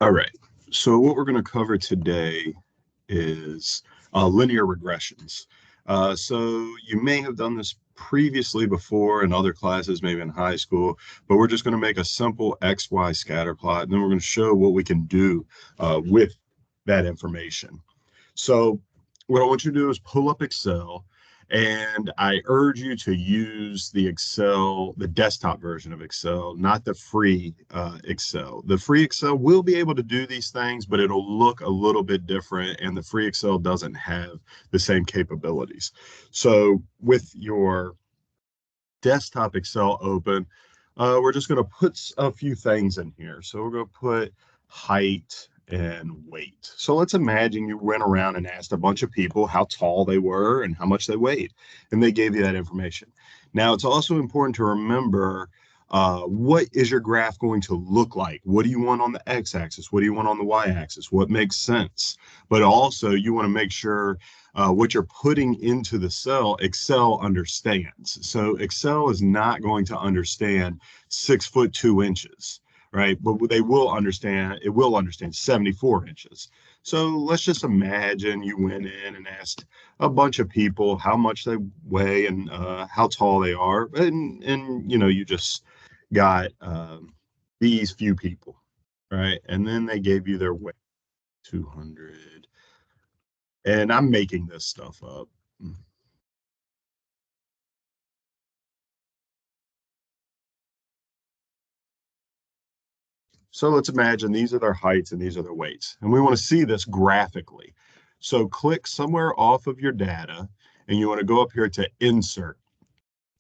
All right. So what we're going to cover today is linear regressions. So you may have done this previously before in other classes, maybe in high school, but we're just going to make a simple XY scatter plot, and then we're going to show what we can do with that information. So what I want you to do is pull up Excel, and I urge you to use the Excel, the desktop version of Excel, not the free Excel. The free Excel will be able to do these things, but it'll look a little bit different, and the free Excel doesn't have the same capabilities. So with your desktop Excel open, we're just going to put a few things in here. So we're going to put height and weight. So let's imagine you went around and asked a bunch of people how tall they were and how much they weighed, and they gave you that information. Now, it's also important to remember what is your graph going to look like? What do you want on the x-axis? What do you want on the y-axis? What makes sense? But also, you want to make sure what you're putting into the cell, Excel understands. So Excel is not going to understand 6'2" right? But they will understand, it will understand 74 inches. So let's just imagine you went in and asked a bunch of people how much they weigh and how tall they are. And you know, you just got these few people, right? And then they gave you their weight, 200. And I'm making this stuff up. So let's imagine these are their heights and these are their weights. And we want to see this graphically. So click somewhere off of your data and you want to go up here to insert.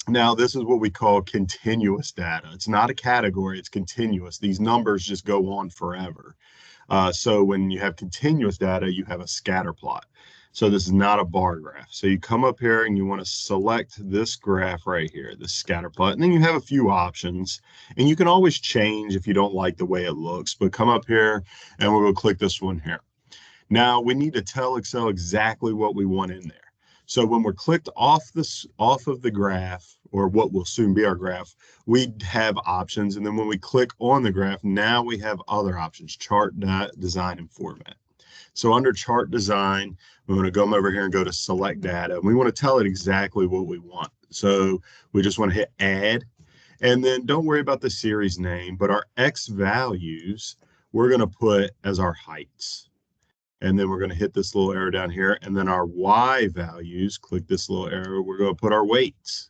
Now, this is what we call continuous data. It's not a category, it's continuous. These numbers just go on forever. So when you have continuous data, you have a scatter plot. So this is not a bar graph. So you come up here and you want to select this graph right here, the scatter plot, and then you have a few options. And you can always change if you don't like the way it looks, but come up here and we're going to click this one here. Now we need to tell Excel exactly what we want in there. So when we're clicked off of the graph, or what will soon be our graph, we have options. And then when we click on the graph, now we have other options: chart, design, and format. So under chart design, we want to go over here and go to select data. And we want to tell it exactly what we want. So we just want to hit add. And then don't worry about the series name, but our X values, we're going to put as our heights. And then we're going to hit this little arrow down here. And then our Y values, click this little arrow, we're going to put our weights.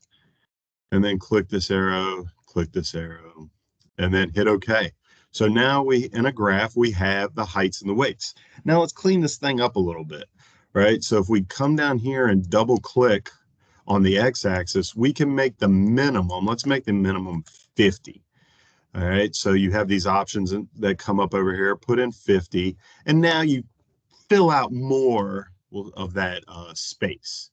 And then click this arrow, and then hit OK. So now in a graph, we have the heights and the weights. Now let's clean this thing up a little bit, right? So if we come down here and double click on the x-axis, we can make the minimum. Let's make the minimum 50. All right, so you have these options that come up over here, put in 50, and now you fill out more of that space.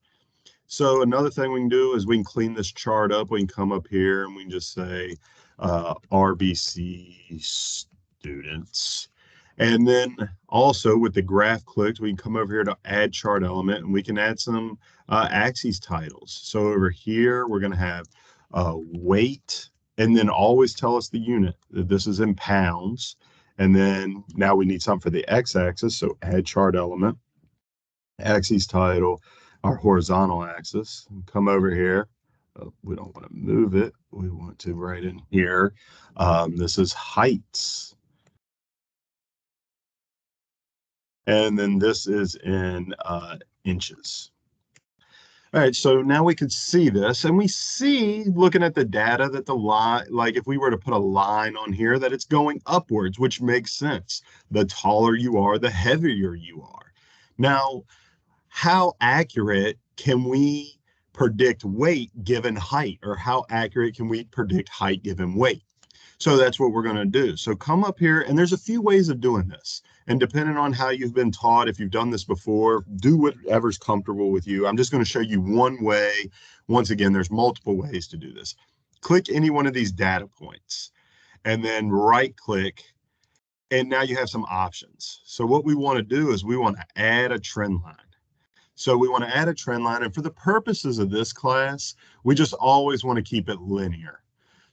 So another thing we can do is we can clean this chart up. We can come up here and we can just say RBC students. And then also with the graph clicked, we can come over here to add chart element and we can add some axes titles. So over here, we're going to have weight, and then always tell us the unit, that this is in pounds. And then now we need something for the x-axis, so add chart element, axes title, our horizontal axis. Come over here. We don't want to move it. We want to write in here. This is heights. And then this is in inches. All right, so now we can see this, and we see, looking at the data, that the line, like if we were to put a line on here, that it's going upwards, which makes sense. The taller you are, the heavier you are. Now, how accurate can we predict weight given height, or how accurate can we predict height given weight? So that's what we're going to do. So come up here, and there's a few ways of doing this. And depending on how you've been taught, if you've done this before, do whatever's comfortable with you. I'm just going to show you one way. Once again, there's multiple ways to do this. Click any one of these data points, and then right click, and now you have some options. So what we want to do is we want to add a trend line. So we want to add a trend line, and for the purposes of this class, we just always want to keep it linear.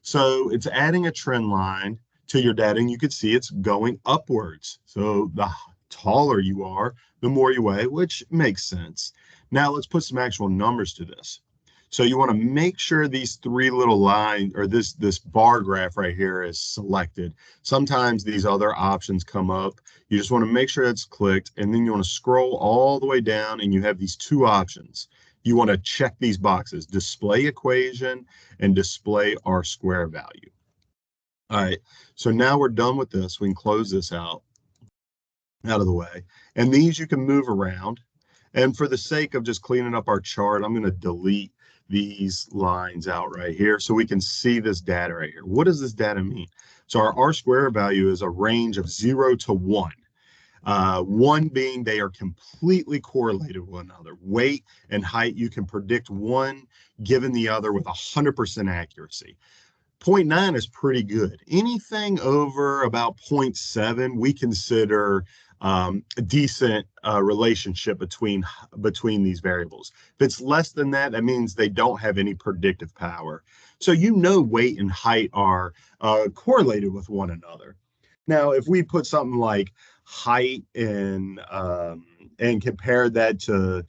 So it's adding a trend line. to your data, and you can see it's going upwards. So the taller you are, the more you weigh, which makes sense. Now let's put some actual numbers to this. So you want to make sure these three little lines, or this bar graph right here, is selected. Sometimes these other options come up. You just want to make sure it's clicked, and then you want to scroll all the way down, and you have these two options. You want to check these boxes: display equation and display R square value. All right, so now we're done with this. We can close this out of the way. And these you can move around. And for the sake of just cleaning up our chart, I'm going to delete these lines out right here so we can see this data right here. What does this data mean? So our R square value is a range of 0 to 1. 1 being they are completely correlated with one another. Weight and height, you can predict one given the other with 100% accuracy. 0.9 is pretty good. Anything over about 0.7, we consider a decent relationship between these variables. If it's less than that, that means they don't have any predictive power. So weight and height are correlated with one another. Now, if we put something like height and compare that to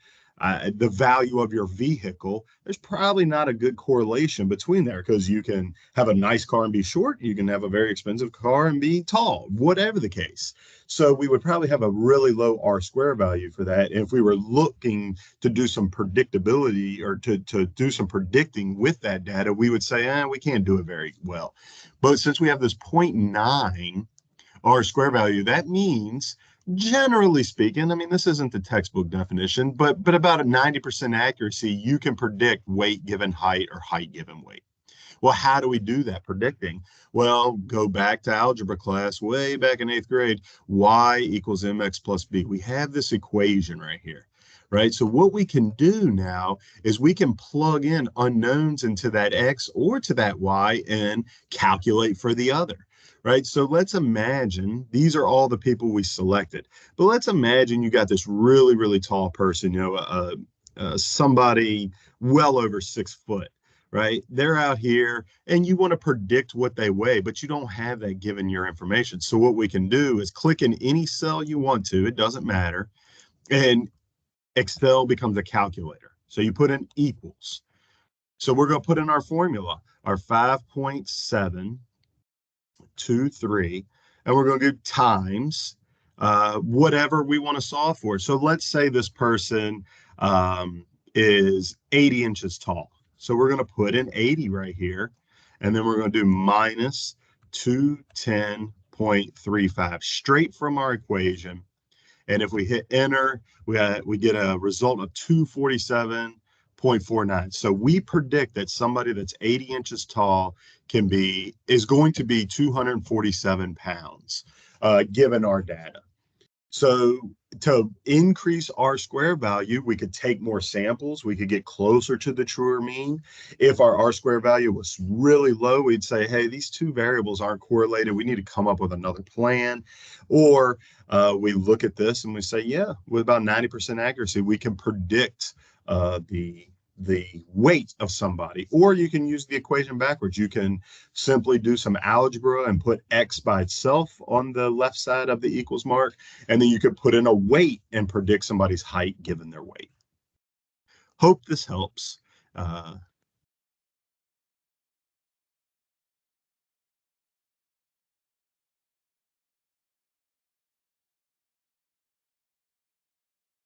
the value of your vehicle, there's probably not a good correlation between there, because you can have a nice car and be short, you can have a very expensive car and be tall, whatever the case. So we would probably have a really low R square value for that. If we were looking to do some predictability, or to do some predicting with that data, we would say, we can't do it very well. But since we have this 0.9 R square value, that means, generally speaking, I mean, this isn't the textbook definition, but about a 90% accuracy, you can predict weight given height or height given weight. Well, how do we do that predicting? Well, go back to algebra class way back in 8th grade. Y equals mx plus b. We have this equation right here, right? So what we can do now is we can plug in unknowns into that x or to that y and calculate for the other. Right, so let's imagine these are all the people we selected, but let's imagine you got this really, really tall person, somebody well over 6 foot, right? They're out here and you want to predict what they weigh, but you don't have that given your information. So what we can do is click in any cell you want to, it doesn't matter, and Excel becomes a calculator. So you put in equals. So we're going to put in our formula, our 5.7. 2, 3, and we're going to do times whatever we want to solve for. So let's say this person is 80 inches tall. So we're going to put in 80 right here, and then we're going to do minus 210.35 straight from our equation. And if we hit enter, we get a result of 247.49. So we predict that somebody that's 80 inches tall is going to be 247 pounds, given our data. So to increase our square value, we could take more samples. We could get closer to the truer mean. If our R square value was really low, we'd say, hey, these two variables aren't correlated. We need to come up with another plan. Or we look at this and we say, yeah, with about 90% accuracy, we can predict the weight of somebody. Or you can use the equation backwards. You can simply do some algebra and put x by itself on the left side of the equals mark, and then you could put in a weight and predict somebody's height given their weight. Hope this helps.